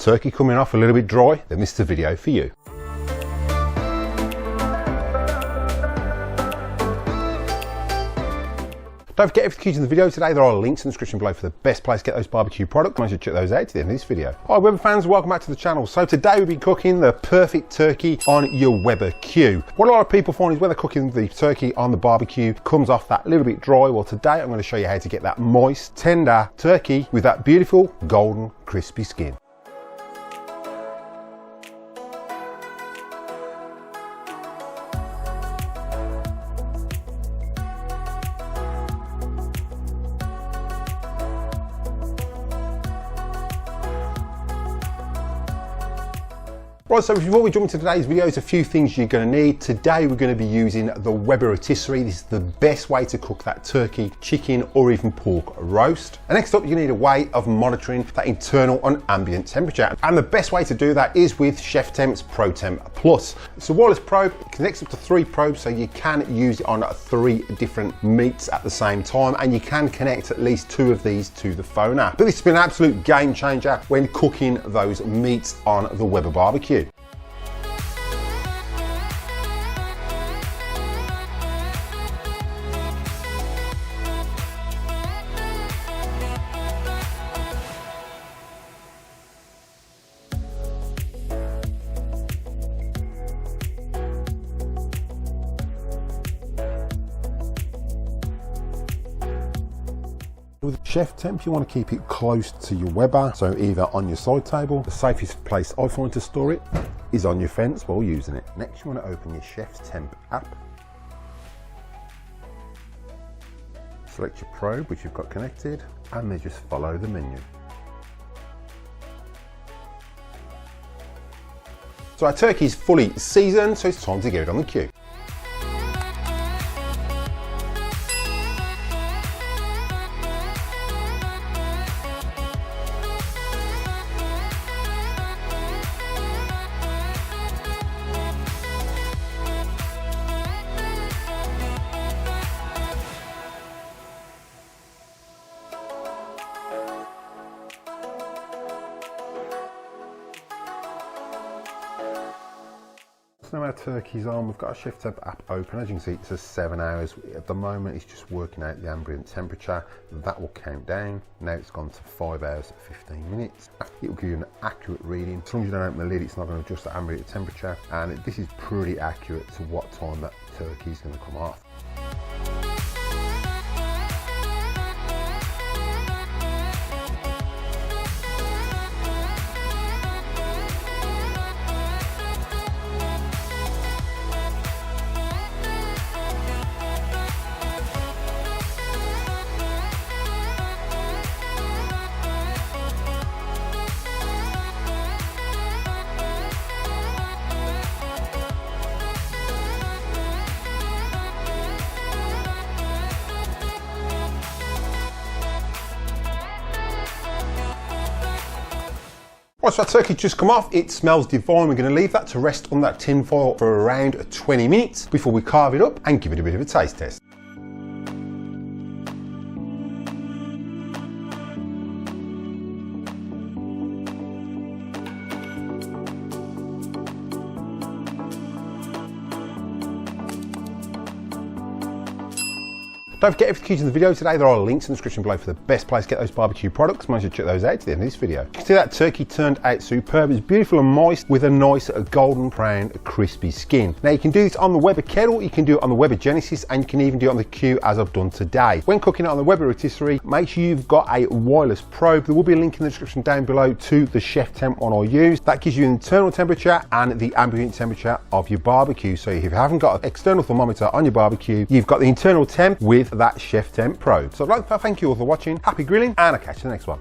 turkey coming off a little bit dry, then this is the video for you. Don't forget, if you're using the video today, there are links in the description below for the best place to get those barbecue products. Make sure to check those out at the end of this video. Hi Weber fans, welcome back to the channel. So today we'll be cooking the perfect turkey on your Weber Q. What a lot of people find is when they're cooking the turkey on the barbecue, it comes off that little bit dry. Well, today I'm going to show you how to get that moist, tender turkey with that beautiful golden, crispy skin. Right, so before we jump into today's video, there's a few things you're going to need. Today we're going to be using the Weber Rotisserie. This is the best way to cook that turkey, chicken or even pork roast. And next up, you need a way of monitoring that internal and ambient temperature. And the best way to do that is with Chef Temp's ProTemp Plus. It's a wireless probe, it connects up to 3 probes, so you can use it on 3 different meats at the same time, and you can connect at least 2 of these to the phone app. But this has been an absolute game changer when cooking those meats on the Weber barbecue. With Chef Temp, you want to keep it close to your Weber, so either on your side table. The safest place I find to store it is on your fence while using it. Next, you want to open your Chef Temp app. Select your probe, which you've got connected, and then just follow the menu. So our turkey is fully seasoned, so it's time to get it on the Q. So now our turkey's on, we've got our Chef Temp app open. As you can see, it says 7 hours. At the moment, it's just working out the ambient temperature. That will count down. Now it's gone to 5 hours, 15 minutes. It will give you an accurate reading. As long as you don't open the lid, it's not going to adjust the ambient temperature. And this is pretty accurate to what time that turkey is going to come off. Right, so our turkey's just come off. It smells divine. We're going to leave that to rest on that tin foil for around 20 minutes before we carve it up and give it a bit of a taste test. Don't forget, if you're using the video today, there are links in the description below for the best place to get those barbecue products. Make sure to check those out at the end of this video. You can see that turkey turned out superb. It's beautiful and moist with a nice golden brown crispy skin. Now you can do this on the Weber kettle, you can do it on the Weber Genesis, and you can even do it on the Q as I've done today. When cooking it on the Weber Rotisserie, make sure you've got a wireless probe. There will be a link in the description down below to the Chef Temp one I use. That gives you an internal temperature and the ambient temperature of your barbecue. So if you haven't got an external thermometer on your barbecue, you've got the internal temp with that Chef Temp probe. So I'd like to thank you all for watching. Happy grilling, and I'll catch you in the next one.